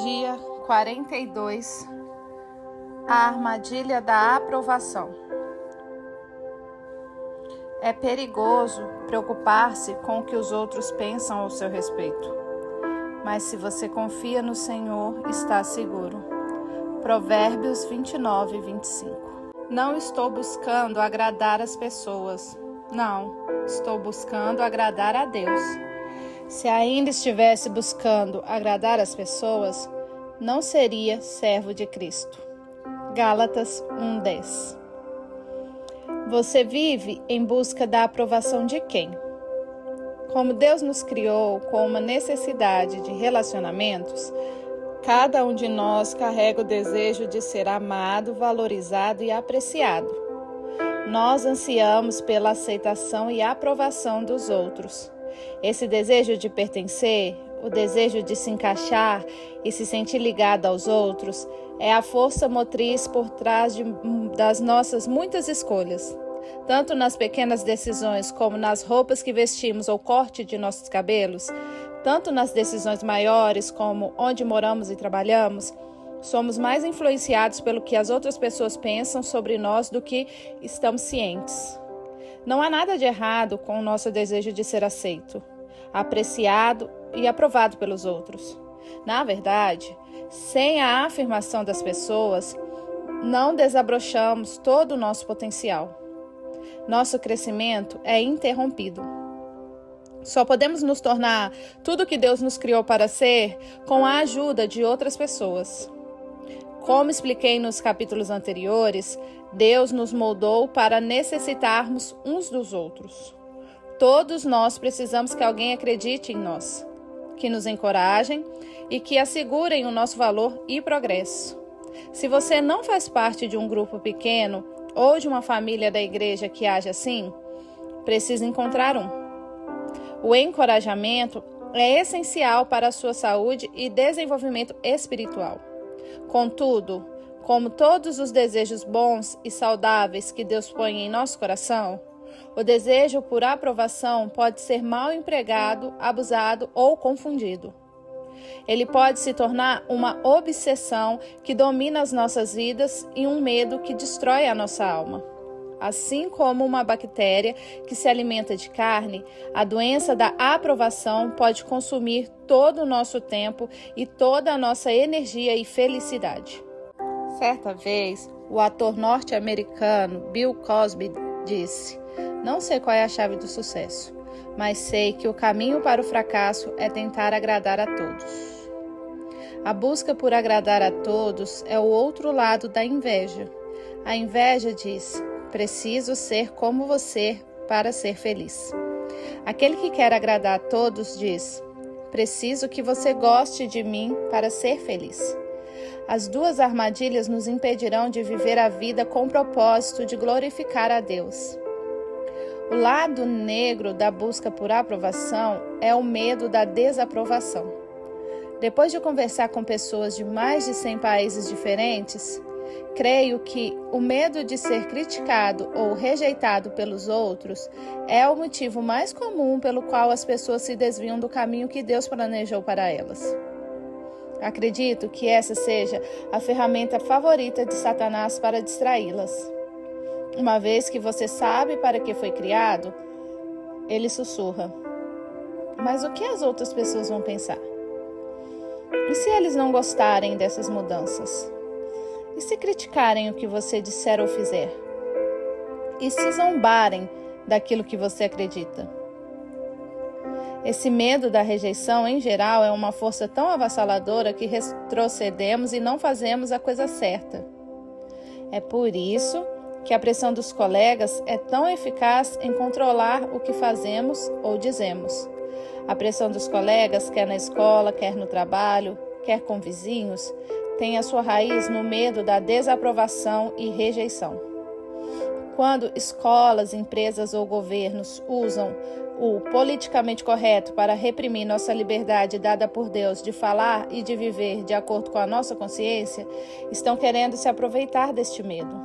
Dia 42. A armadilha da aprovação. É perigoso preocupar-se com o que os outros pensam ao seu respeito. Mas se você confia no Senhor, está seguro. Provérbios 29:25. Não estou buscando agradar as pessoas. Não, estou buscando agradar a Deus. Se ainda estivesse buscando agradar as pessoas, não seria servo de Cristo. Gálatas 1:10. Você vive em busca da aprovação de quem? Como Deus nos criou com uma necessidade de relacionamentos, cada um de nós carrega o desejo de ser amado, valorizado e apreciado. Nós ansiamos pela aceitação e aprovação dos outros. Esse desejo de pertencer, o desejo de se encaixar e se sentir ligado aos outros, é a força motriz por trás das nossas muitas escolhas. Tanto nas pequenas decisões como nas roupas que vestimos ou corte de nossos cabelos, tanto nas decisões maiores como onde moramos e trabalhamos, somos mais influenciados pelo que as outras pessoas pensam sobre nós do que estamos cientes. Não há nada de errado com o nosso desejo de ser aceito, apreciado e aprovado pelos outros. Na verdade, sem a afirmação das pessoas, não desabrochamos todo o nosso potencial. Nosso crescimento é interrompido. Só podemos nos tornar tudo o que Deus nos criou para ser com a ajuda de outras pessoas. Como expliquei nos capítulos anteriores, Deus nos moldou para necessitarmos uns dos outros. Todos nós precisamos que alguém acredite em nós, que nos encorajem e que assegurem o nosso valor e progresso. Se você não faz parte de um grupo pequeno ou de uma família da igreja que age assim, precisa encontrar um. O encorajamento é essencial para a sua saúde e desenvolvimento espiritual. Contudo, como todos os desejos bons e saudáveis que Deus põe em nosso coração, o desejo por aprovação pode ser mal empregado, abusado ou confundido. Ele pode se tornar uma obsessão que domina as nossas vidas e um medo que destrói a nossa alma. Assim como uma bactéria que se alimenta de carne, a doença da aprovação pode consumir todo o nosso tempo e toda a nossa energia e felicidade. Certa vez, o ator norte-americano Bill Cosby disse: "Não sei qual é a chave do sucesso, mas sei que o caminho para o fracasso é tentar agradar a todos." A busca por agradar a todos é o outro lado da inveja. A inveja diz: "Preciso ser como você para ser feliz." Aquele que quer agradar a todos diz: "Preciso que você goste de mim para ser feliz." As duas armadilhas nos impedirão de viver a vida com o propósito de glorificar a Deus. O lado negro da busca por aprovação é o medo da desaprovação. Depois de conversar com pessoas de mais de 100 países diferentes, creio que o medo de ser criticado ou rejeitado pelos outros é o motivo mais comum pelo qual as pessoas se desviam do caminho que Deus planejou para elas. Acredito que essa seja a ferramenta favorita de Satanás para distraí-las. Uma vez que você sabe para que foi criado, ele sussurra: "Mas o que as outras pessoas vão pensar? E se eles não gostarem dessas mudanças? E se criticarem o que você disser ou fizer? E se zombarem daquilo que você acredita?" Esse medo da rejeição, em geral, é uma força tão avassaladora que retrocedemos e não fazemos a coisa certa. É por isso que a pressão dos colegas é tão eficaz em controlar o que fazemos ou dizemos. A pressão dos colegas, quer na escola, quer no trabalho, quer com vizinhos, tem a sua raiz no medo da desaprovação e rejeição. Quando escolas, empresas ou governos usam o politicamente correto para reprimir nossa liberdade dada por Deus de falar e de viver de acordo com a nossa consciência, estão querendo se aproveitar deste medo.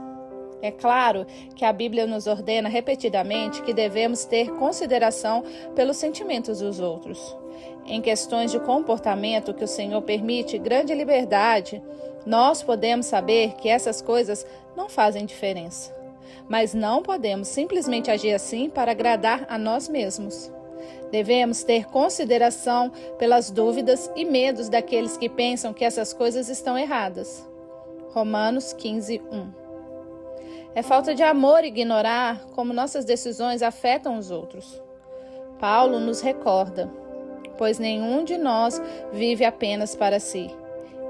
É claro que a Bíblia nos ordena repetidamente que devemos ter consideração pelos sentimentos dos outros. em questões de comportamento que o Senhor permite grande liberdade, nós podemos saber que essas coisas não fazem diferença. Mas não podemos simplesmente agir assim para agradar a nós mesmos. Devemos ter consideração pelas dúvidas e medos daqueles que pensam que essas coisas estão erradas. Romanos 15:1. É falta de amor ignorar como nossas decisões afetam os outros. Paulo nos recorda: pois nenhum de nós vive apenas para si,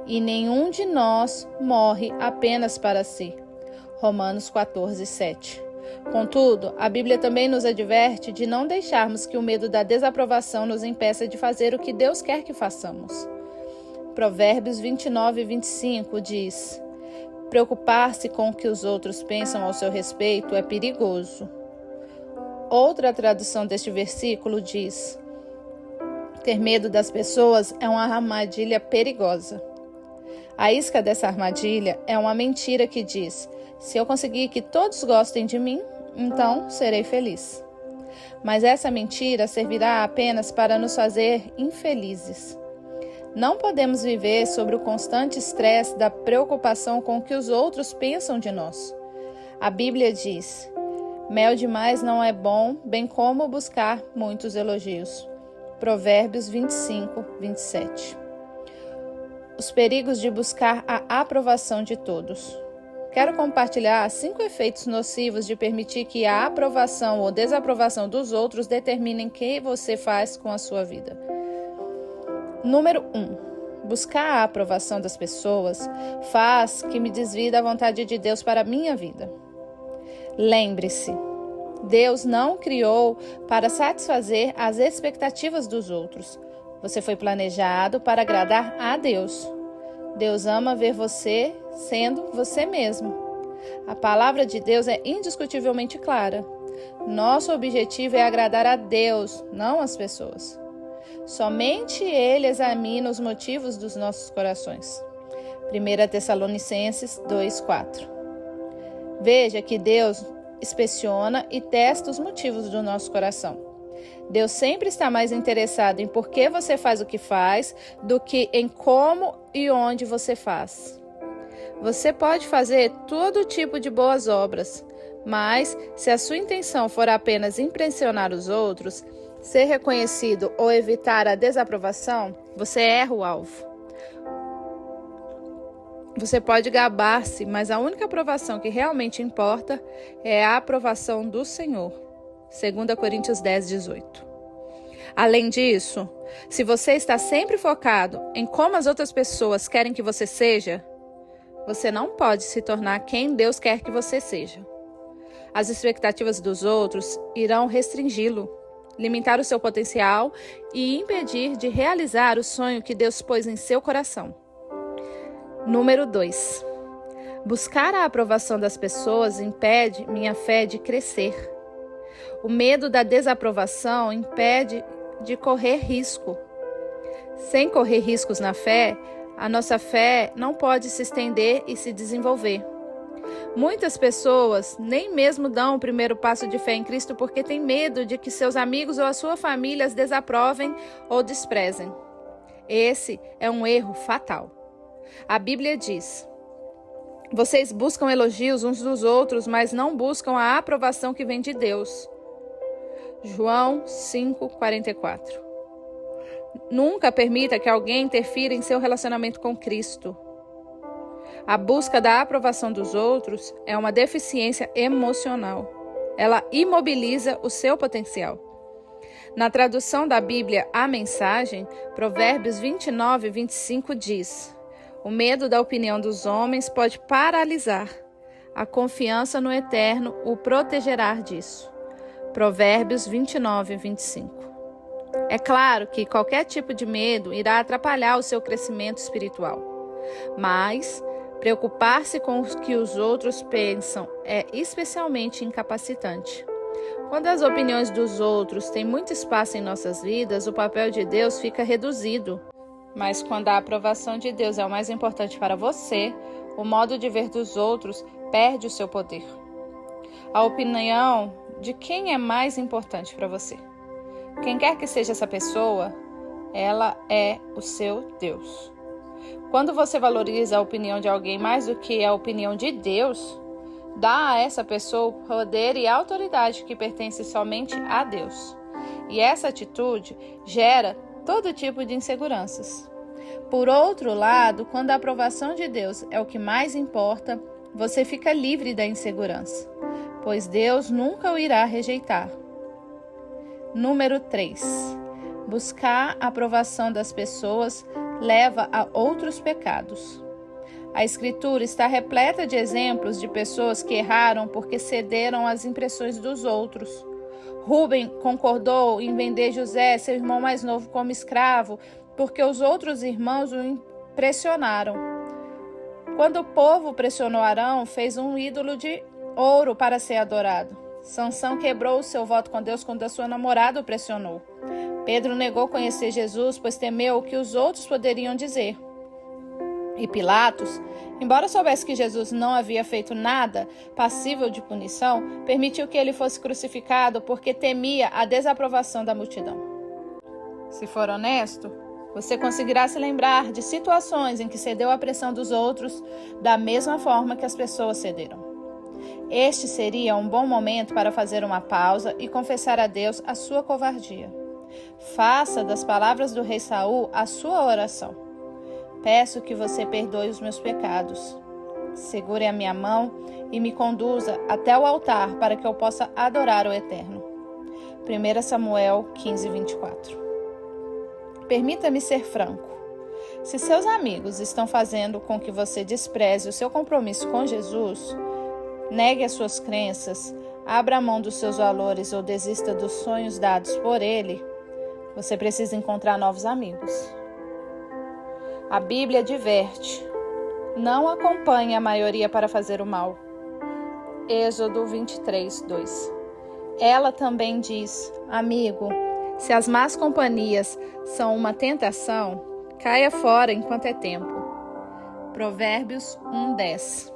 e nenhum de nós morre apenas para si. Romanos 14:7. Contudo, a Bíblia também nos adverte de não deixarmos que o medo da desaprovação nos impeça de fazer o que Deus quer que façamos. Provérbios 29:25 diz: preocupar-se com o que os outros pensam ao seu respeito é perigoso. Outra tradução deste versículo diz: ter medo das pessoas é uma armadilha perigosa. A isca dessa armadilha é uma mentira que diz: se eu conseguir que todos gostem de mim, então serei feliz. Mas essa mentira servirá apenas para nos fazer infelizes. Não podemos viver sobre o constante estresse da preocupação com o que os outros pensam de nós. A Bíblia diz: mel demais não é bom, bem como buscar muitos elogios. Provérbios 25:27. Os perigos de buscar a aprovação de todos. Quero compartilhar 5 efeitos nocivos de permitir que a aprovação ou desaprovação dos outros determinem o que você faz com a sua vida. Número 1. Buscar a aprovação das pessoas faz que me desvie da vontade de Deus para a minha vida. Lembre-se, Deus não criou para satisfazer as expectativas dos outros. Você foi planejado para agradar a Deus. Deus ama ver você sendo você mesmo. A palavra de Deus é indiscutivelmente clara. Nosso objetivo é agradar a Deus, não as pessoas. Somente Ele examina os motivos dos nossos corações. 1 Tessalonicenses 2:4. Veja que Deus inspeciona e testa os motivos do nosso coração. Deus sempre está mais interessado em por que você faz o que faz do que em como e onde você faz. Você pode fazer todo tipo de boas obras, mas se a sua intenção for apenas impressionar os outros, ser reconhecido ou evitar a desaprovação, você erra o alvo. Você pode gabar-se, mas a única aprovação que realmente importa é a aprovação do Senhor. 2 Coríntios 10:18. Além disso, se você está sempre focado em como as outras pessoas querem que você seja, você não pode se tornar quem Deus quer que você seja. As expectativas dos outros irão restringi-lo, limitar o seu potencial e impedir de realizar o sonho que Deus pôs em seu coração. Número 2. Buscar a aprovação das pessoas impede minha fé de crescer. O medo da desaprovação impede de correr risco. Sem correr riscos na fé, a nossa fé não pode se estender e se desenvolver. Muitas pessoas nem mesmo dão o primeiro passo de fé em Cristo porque têm medo de que seus amigos ou a sua família as desaprovem ou desprezem. Esse é um erro fatal. A Bíblia diz: vocês buscam elogios uns dos outros, mas não buscam a aprovação que vem de Deus. João 5:44. Nunca permita que alguém interfira em seu relacionamento com Cristo. A busca da aprovação dos outros é uma deficiência emocional. Ela imobiliza o seu potencial. Na tradução da Bíblia, a mensagem, Provérbios 29:25 diz: o medo da opinião dos homens pode paralisar. A confiança no Eterno o protegerá disso. Provérbios 29:25. É claro que qualquer tipo de medo irá atrapalhar o seu crescimento espiritual. Mas preocupar-se com o que os outros pensam é especialmente incapacitante. Quando as opiniões dos outros têm muito espaço em nossas vidas, o papel de Deus fica reduzido. Mas quando a aprovação de Deus é o mais importante para você, o modo de ver dos outros perde o seu poder. A opinião de quem é mais importante para você? Quem quer que seja essa pessoa, Ela é o seu Deus. Quando você valoriza a opinião de alguém mais do que a opinião de Deus, dá a essa pessoa o poder e a autoridade que pertence somente a Deus. E essa atitude gera todo tipo de inseguranças. Por outro lado, quando a aprovação de Deus é o que mais importa, você fica livre da insegurança, pois Deus nunca o irá rejeitar. Número 3. Buscar a aprovação das pessoas leva a outros pecados. A Escritura está repleta de exemplos de pessoas que erraram porque cederam às impressões dos outros. Rúben concordou em vender José, seu irmão mais novo, como escravo, porque os outros irmãos o impressionaram. Quando o povo pressionou Arão, fez um ídolo de ouro para ser adorado. Sansão quebrou o seu voto com Deus quando a sua namorada o pressionou. Pedro negou conhecer Jesus, pois temeu o que os outros poderiam dizer. E Pilatos, embora soubesse que Jesus não havia feito nada passível de punição, permitiu que ele fosse crucificado porque temia a desaprovação da multidão. Se for honesto, você conseguirá se lembrar de situações em que cedeu à pressão dos outros da mesma forma que as pessoas cederam. Este seria um bom momento para fazer uma pausa e confessar a Deus a sua covardia. Faça das palavras do rei Saul a sua oração. Peço que você perdoe os meus pecados. Segure a minha mão e me conduza até o altar para que eu possa adorar o Eterno. 1 Samuel 15, 24. Permita-me ser franco. Se seus amigos estão fazendo com que você despreze o seu compromisso com Jesus, negue as suas crenças, abra mão dos seus valores ou desista dos sonhos dados por ele, você precisa encontrar novos amigos. A Bíblia adverte: não acompanhe a maioria para fazer o mal. Êxodo 23, 2. Ela também diz: amigo, se as más companhias são uma tentação, caia fora enquanto é tempo. Provérbios 1:10.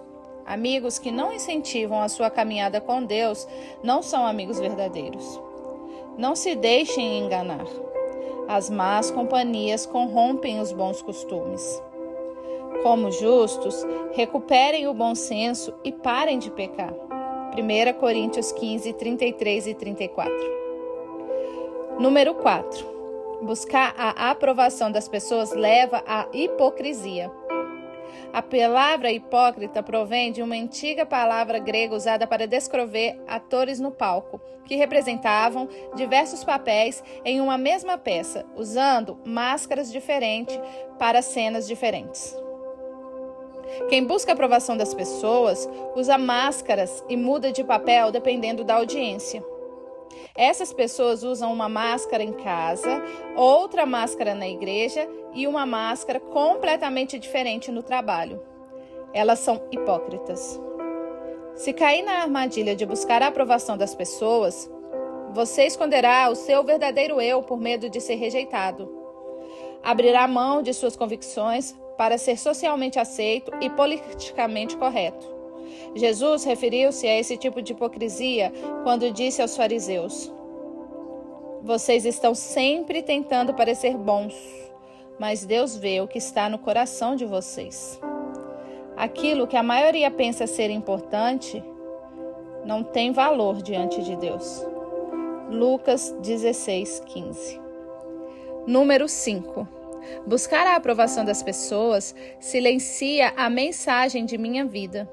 Amigos que não incentivam a sua caminhada com Deus não são amigos verdadeiros. Não se deixem enganar. As más companhias corrompem os bons costumes. Como justos, recuperem o bom senso e parem de pecar. 1 Coríntios 15, 33 e 34. Número 4. Buscar a aprovação das pessoas leva à hipocrisia. A palavra hipócrita provém de uma antiga palavra grega usada para descrever atores no palco, que representavam diversos papéis em uma mesma peça, usando máscaras diferentes para cenas diferentes. Quem busca a aprovação das pessoas usa máscaras e muda de papel dependendo da audiência. Essas pessoas usam uma máscara em casa, outra máscara na igreja e uma máscara completamente diferente no trabalho. Elas são hipócritas. Se cair na armadilha de buscar a aprovação das pessoas, você esconderá o seu verdadeiro eu por medo de ser rejeitado. Abrirá mão de suas convicções para ser socialmente aceito e politicamente correto. Jesus referiu-se a esse tipo de hipocrisia quando disse aos fariseus: vocês estão sempre tentando parecer bons, mas Deus vê o que está no coração de vocês. Aquilo que a maioria pensa ser importante não tem valor diante de Deus. Lucas 16, 15. Número 5. Buscar a aprovação das pessoas silencia a mensagem de minha vida.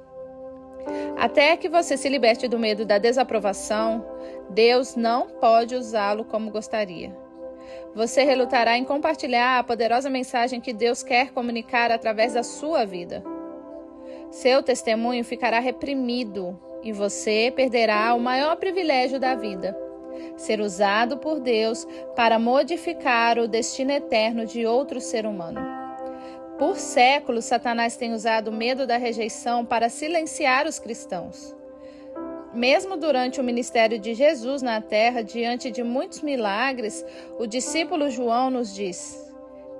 Até que você se liberte do medo da desaprovação, Deus não pode usá-lo como gostaria. Você relutará em compartilhar a poderosa mensagem que Deus quer comunicar através da sua vida. Seu testemunho ficará reprimido e você perderá o maior privilégio da vida: ser usado por Deus para modificar o destino eterno de outro ser humano. Por séculos, Satanás tem usado o medo da rejeição para silenciar os cristãos. Mesmo durante o ministério de Jesus na terra, diante de muitos milagres, o discípulo João nos diz: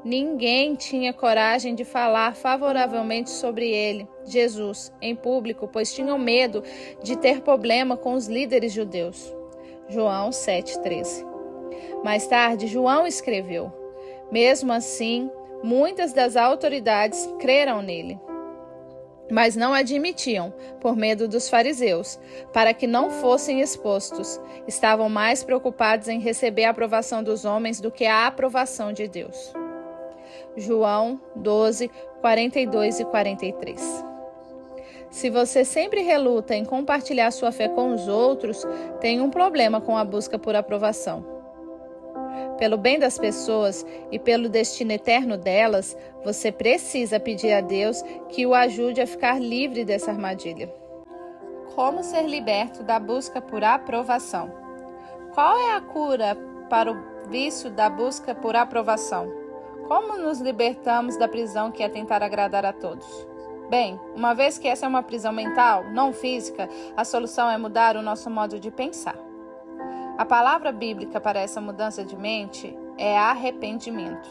ninguém tinha coragem de falar favoravelmente sobre ele, Jesus, em público, pois tinham medo de ter problema com os líderes judeus. João 7,13. Mais tarde, João escreveu: Mesmo assim, muitas das autoridades creram nele, mas não admitiam, por medo dos fariseus, para que não fossem expostos. Estavam mais preocupados em receber a aprovação dos homens do que a aprovação de Deus. João 12, 42 e 43. Se você sempre reluta em compartilhar sua fé com os outros, tem um problema com a busca por aprovação. Pelo bem das pessoas e pelo destino eterno delas, você precisa pedir a Deus que o ajude a ficar livre dessa armadilha. Como ser liberto da busca por aprovação? Qual é a cura para o vício da busca por aprovação? Como nos libertamos da prisão que é tentar agradar a todos? Bem, uma vez que essa é uma prisão mental, não física, a solução é mudar o nosso modo de pensar. A palavra bíblica para essa mudança de mente é arrependimento.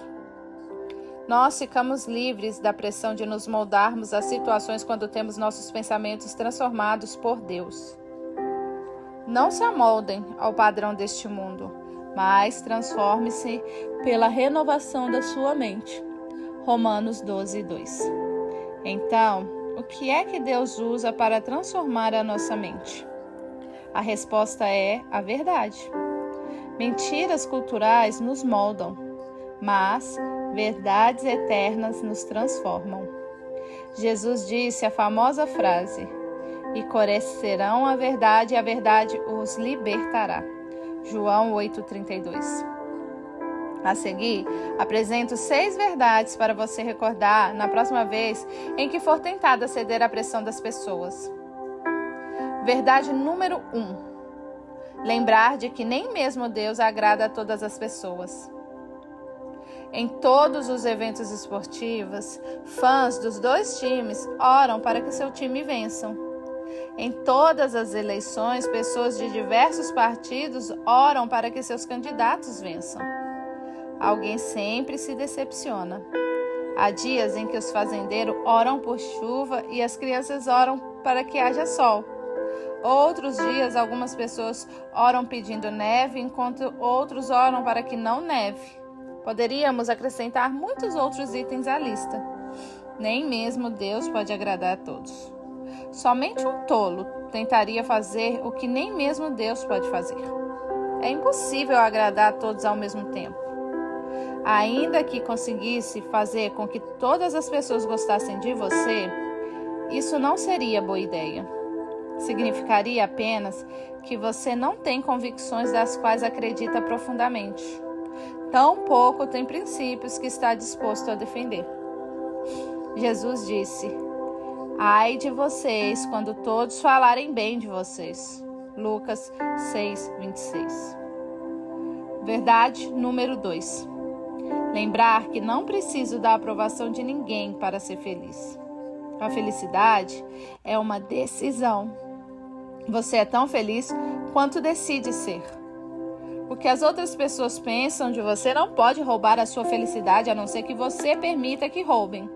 Nós ficamos livres da pressão de nos moldarmos às situações quando temos nossos pensamentos transformados por Deus. Não se amoldem ao padrão deste mundo, mas transforme-se pela renovação da sua mente. Romanos 12, 2. Então, o que é que Deus usa para transformar a nossa mente? A resposta é a verdade. Mentiras culturais nos moldam, mas verdades eternas nos transformam. Jesus disse a famosa frase: "E conhecerão a verdade, e a verdade os libertará." João 8,32. A seguir, apresento 6 verdades para você recordar na próxima vez em que for tentada ceder à pressão das pessoas. Verdade número 1. Lembrar de que nem mesmo Deus agrada a todas as pessoas. Em todos os eventos esportivos, fãs dos 2 times oram para que seu time vençam. Em todas as eleições, pessoas de diversos partidos oram para que seus candidatos vençam. Alguém sempre se decepciona. Há dias em que os fazendeiros oram por chuva e as crianças oram para que haja sol. Outros dias, algumas pessoas oram pedindo neve, enquanto outros oram para que não neve. Poderíamos acrescentar muitos outros itens à lista. Nem mesmo Deus pode agradar a todos. Somente um tolo tentaria fazer o que nem mesmo Deus pode fazer. É impossível agradar a todos ao mesmo tempo. Ainda que conseguisse fazer com que todas as pessoas gostassem de você, isso não seria boa ideia. Significaria apenas que você não tem convicções das quais acredita profundamente. Tampouco tem princípios que está disposto a defender. Jesus disse: "Ai de vocês quando todos falarem bem de vocês." Lucas 6:26. Verdade número 2. Lembrar que não preciso da aprovação de ninguém para ser feliz. A felicidade é uma decisão. Você é tão feliz quanto decide ser. O que as outras pessoas pensam de você não pode roubar a sua felicidade, a não ser que você permita que roubem.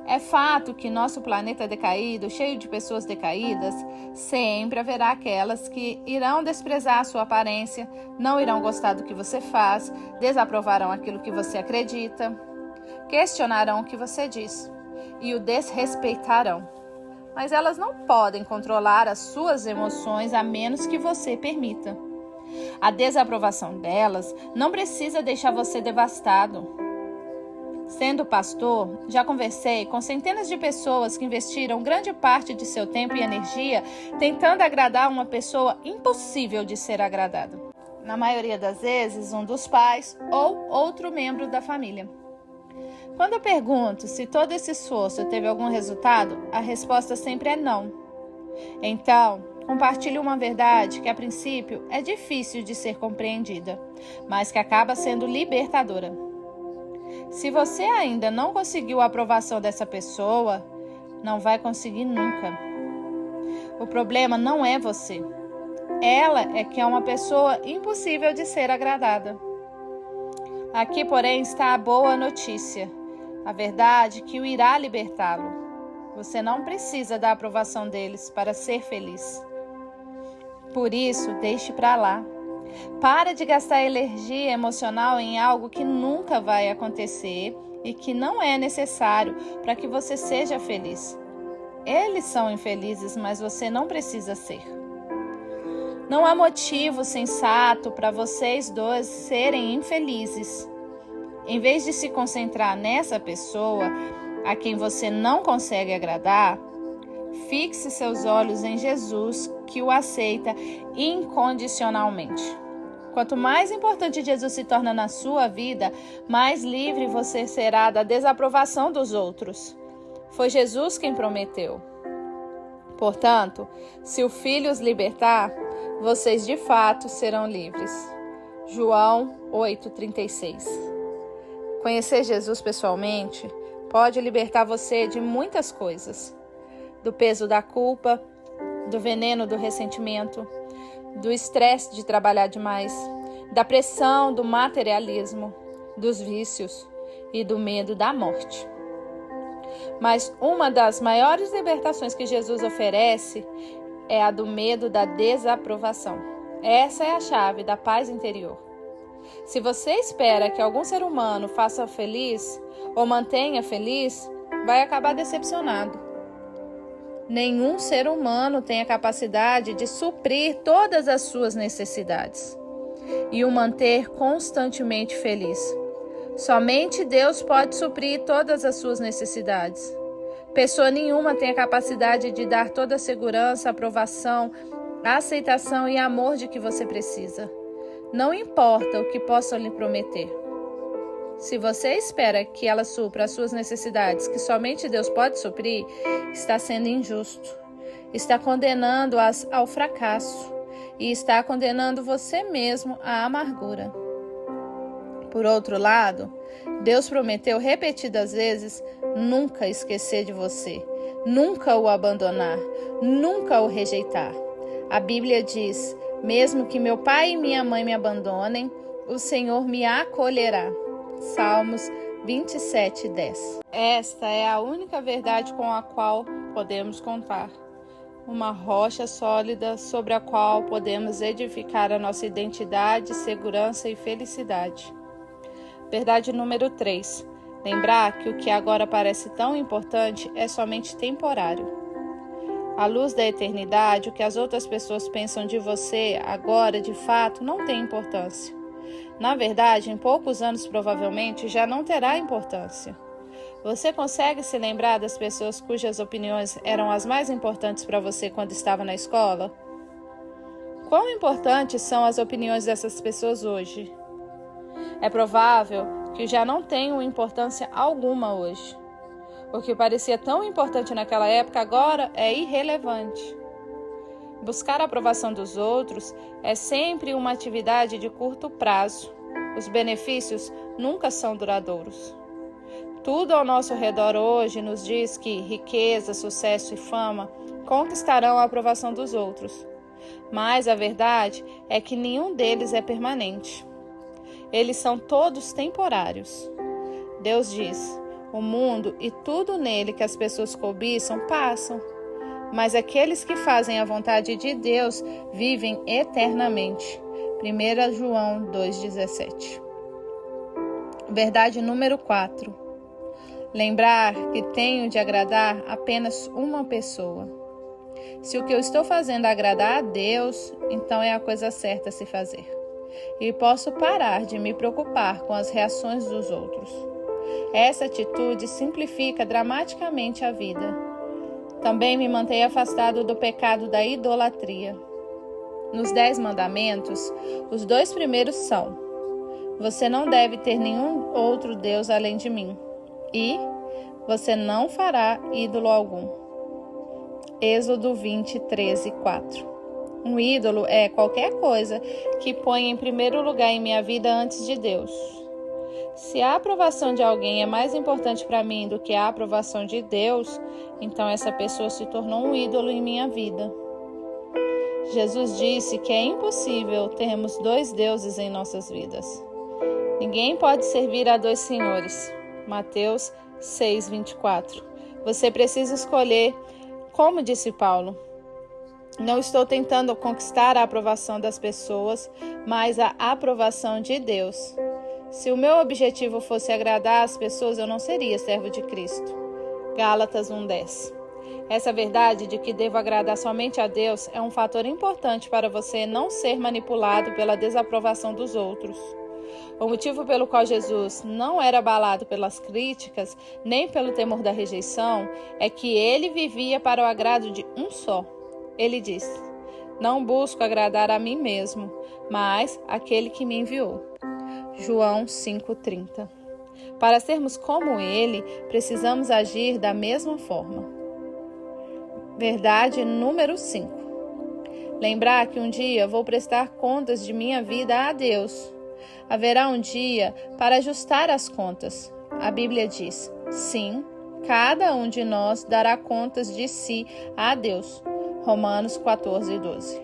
É fato que nosso planeta decaído, cheio de pessoas decaídas, sempre haverá aquelas que irão desprezar a sua aparência, não irão gostar do que você faz, desaprovarão aquilo que você acredita, questionarão o que você diz e o desrespeitarão. Mas elas não podem controlar as suas emoções a menos que você permita. A desaprovação delas não precisa deixar você devastado. Sendo pastor, já conversei com centenas de pessoas que investiram grande parte de seu tempo e energia tentando agradar uma pessoa impossível de ser agradada. Na maioria das vezes, um dos pais ou outro membro da família. Quando eu pergunto se todo esse esforço teve algum resultado, a resposta sempre é não. Então, compartilhe uma verdade que a princípio é difícil de ser compreendida, mas que acaba sendo libertadora. Se você ainda não conseguiu a aprovação dessa pessoa, não vai conseguir nunca. O problema não é você. Ela é que é uma pessoa impossível de ser agradada. Aqui, porém, está a boa notícia. A verdade que o irá libertá-lo. Você não precisa da aprovação deles para ser feliz. Por isso, deixe para lá. Para de gastar energia emocional em algo que nunca vai acontecer e que não é necessário para que você seja feliz. Eles são infelizes, mas você não precisa ser. Não há motivo sensato para vocês dois serem infelizes. Em vez de se concentrar nessa pessoa a quem você não consegue agradar, fixe seus olhos em Jesus, que o aceita incondicionalmente. Quanto mais importante Jesus se torna na sua vida, mais livre você será da desaprovação dos outros. Foi Jesus quem prometeu. Portanto, se o Filho os libertar, vocês de fato serão livres. João 8,36. Conhecer Jesus pessoalmente pode libertar você de muitas coisas. Do peso da culpa, do veneno do ressentimento, do estresse de trabalhar demais, da pressão do materialismo, dos vícios e do medo da morte. Mas uma das maiores libertações que Jesus oferece é a do medo da desaprovação. Essa é a chave da paz interior. Se você espera que algum ser humano faça feliz ou mantenha feliz, vai acabar decepcionado. Nenhum ser humano tem a capacidade de suprir todas as suas necessidades e o manter constantemente feliz. Somente Deus pode suprir todas as suas necessidades. Pessoa nenhuma tem a capacidade de dar toda a segurança, aprovação, aceitação e amor de que você precisa. Não importa o que possam lhe prometer. Se você espera que ela supra as suas necessidades, que somente Deus pode suprir, está sendo injusto. Está condenando-as ao fracasso e está condenando você mesmo à amargura. Por outro lado, Deus prometeu repetidas vezes nunca esquecer de você, nunca o abandonar, nunca o rejeitar. A Bíblia diz: mesmo que meu pai e minha mãe me abandonem, o Senhor me acolherá. Salmos 27:10. Esta é a única verdade com a qual podemos contar. Uma rocha sólida sobre a qual podemos edificar a nossa identidade, segurança e felicidade. Verdade número 3. Lembrar que o que agora parece tão importante é somente temporário. À luz da eternidade, o que as outras pessoas pensam de você agora, de fato, não tem importância. Na verdade, em poucos anos, provavelmente, já não terá importância. Você consegue se lembrar das pessoas cujas opiniões eram as mais importantes para você quando estava na escola? Quão importantes são as opiniões dessas pessoas hoje? É provável que já não tenham importância alguma hoje. O que parecia tão importante naquela época agora é irrelevante. Buscar a aprovação dos outros é sempre uma atividade de curto prazo. Os benefícios nunca são duradouros. Tudo ao nosso redor hoje nos diz que riqueza, sucesso e fama conquistarão a aprovação dos outros. Mas a verdade é que nenhum deles é permanente. Eles são todos temporários. Deus diz: o mundo e tudo nele que as pessoas cobiçam passam, mas aqueles que fazem a vontade de Deus vivem eternamente. 1 João 2,17. Verdade número 4. Lembrar que tenho de agradar apenas uma pessoa. Se o que eu estou fazendo agradar a Deus, então é a coisa certa a se fazer. E posso parar de me preocupar com as reações dos outros. Essa atitude simplifica dramaticamente a vida. Também me mantém afastado do pecado da idolatria. Nos 10 mandamentos, os 2 primeiros são: você não deve ter nenhum outro Deus além de mim. E você não fará ídolo algum. Êxodo 20:13-4. Um ídolo é qualquer coisa que põe em primeiro lugar em minha vida antes de Deus. Se a aprovação de alguém é mais importante para mim do que a aprovação de Deus, então essa pessoa se tornou um ídolo em minha vida. Jesus disse que é impossível termos 2 deuses em nossas vidas. Ninguém pode servir a 2 senhores. Mateus 6:24. Você precisa escolher, como disse Paulo. Não estou tentando conquistar a aprovação das pessoas, mas a aprovação de Deus. Se o meu objetivo fosse agradar as pessoas, eu não seria servo de Cristo. Gálatas 1:10. Essa verdade de que devo agradar somente a Deus é um fator importante para você não ser manipulado pela desaprovação dos outros. O motivo pelo qual Jesus não era abalado pelas críticas, nem pelo temor da rejeição, é que ele vivia para o agrado de um só. Ele disse: "Não busco agradar a mim mesmo, mas aquele que me enviou." João 5:30. Para sermos como ele, precisamos agir da mesma forma. Verdade número 5. Lembrar que um dia vou prestar contas de minha vida a Deus. Haverá um dia para ajustar as contas. A Bíblia diz: sim, cada um de nós dará contas de si a Deus. Romanos 14:12.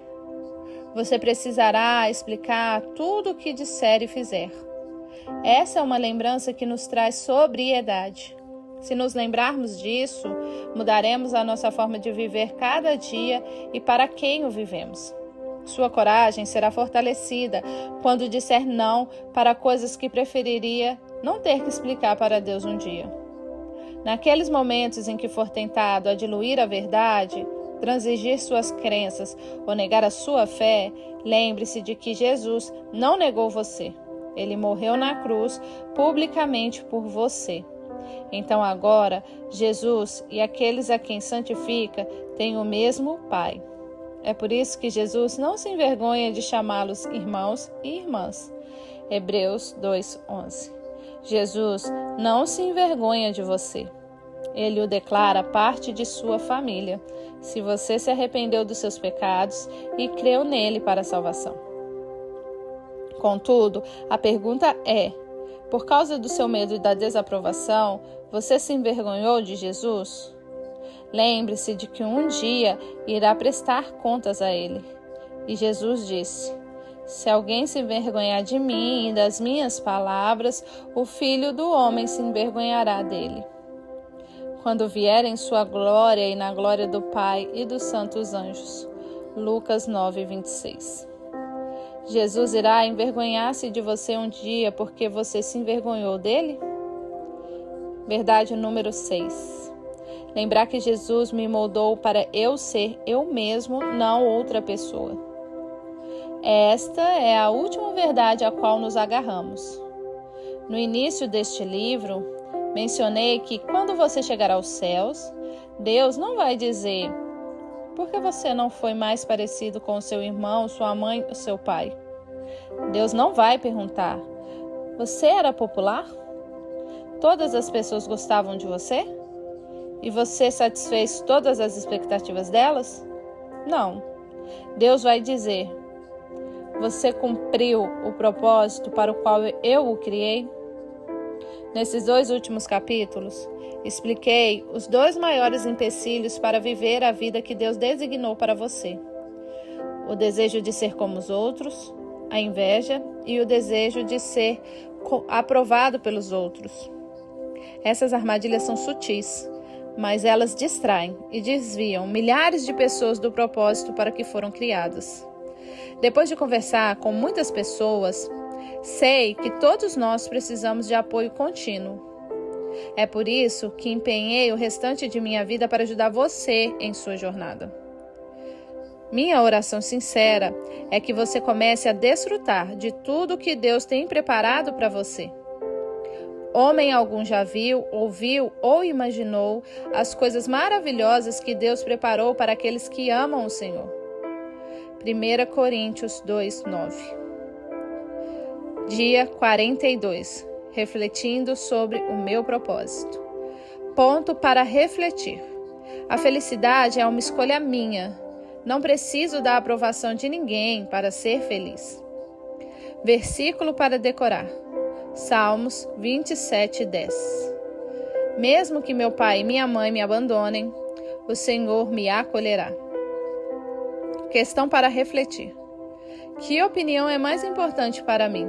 Você precisará explicar tudo o que disser e fizer. Essa é uma lembrança que nos traz sobriedade. Se nos lembrarmos disso, mudaremos a nossa forma de viver cada dia e para quem o vivemos. Sua coragem será fortalecida quando disser não para coisas que preferiria não ter que explicar para Deus um dia. Naqueles momentos em que for tentado a diluir a verdade, transigir suas crenças ou negar a sua fé, lembre-se de que Jesus não negou você. Ele morreu na cruz publicamente por você. Então agora, Jesus e aqueles a quem santifica têm o mesmo Pai. É por isso que Jesus não se envergonha de chamá-los irmãos e irmãs. Hebreus 2:11. Jesus não se envergonha de você. Ele o declara parte de sua família, se você se arrependeu dos seus pecados e creu nele para a salvação. Contudo, a pergunta é: por causa do seu medo da desaprovação, você se envergonhou de Jesus? Lembre-se de que um dia irá prestar contas a ele. E Jesus disse: se alguém se envergonhar de mim e das minhas palavras, o Filho do Homem se envergonhará dele, quando vier em sua glória e na glória do Pai e dos santos anjos. Lucas 9:26. Jesus irá envergonhar-se de você um dia porque você se envergonhou dele? Verdade número 6. Lembrar que Jesus me moldou para eu ser eu mesmo, não outra pessoa. Esta é a última verdade a qual nos agarramos. No início deste livro, mencionei que quando você chegar aos céus, Deus não vai dizer: por que você não foi mais parecido com o seu irmão, sua mãe ou seu pai? Deus não vai perguntar: você era popular? Todas as pessoas gostavam de você? E você satisfez todas as expectativas delas? Não. Deus vai dizer: você cumpriu o propósito para o qual eu o criei? Nesses 2 últimos capítulos, expliquei os 2 maiores empecilhos para viver a vida que Deus designou para você: o desejo de ser como os outros, a inveja e o desejo de ser aprovado pelos outros. Essas armadilhas são sutis, mas elas distraem e desviam milhares de pessoas do propósito para que foram criadas. Depois de conversar com muitas pessoas, sei que todos nós precisamos de apoio contínuo. É por isso que empenhei o restante de minha vida para ajudar você em sua jornada. Minha oração sincera é que você comece a desfrutar de tudo que Deus tem preparado para você. Homem algum já viu, ouviu ou imaginou as coisas maravilhosas que Deus preparou para aqueles que amam o Senhor. 1 Coríntios 2:9. Dia 42. Refletindo sobre o meu propósito. Ponto para refletir. A felicidade é uma escolha minha. Não preciso da aprovação de ninguém para ser feliz. Versículo para decorar. Salmos 27:10. Mesmo que meu pai e minha mãe me abandonem, o Senhor me acolherá. Questão para refletir. Que opinião é mais importante para mim?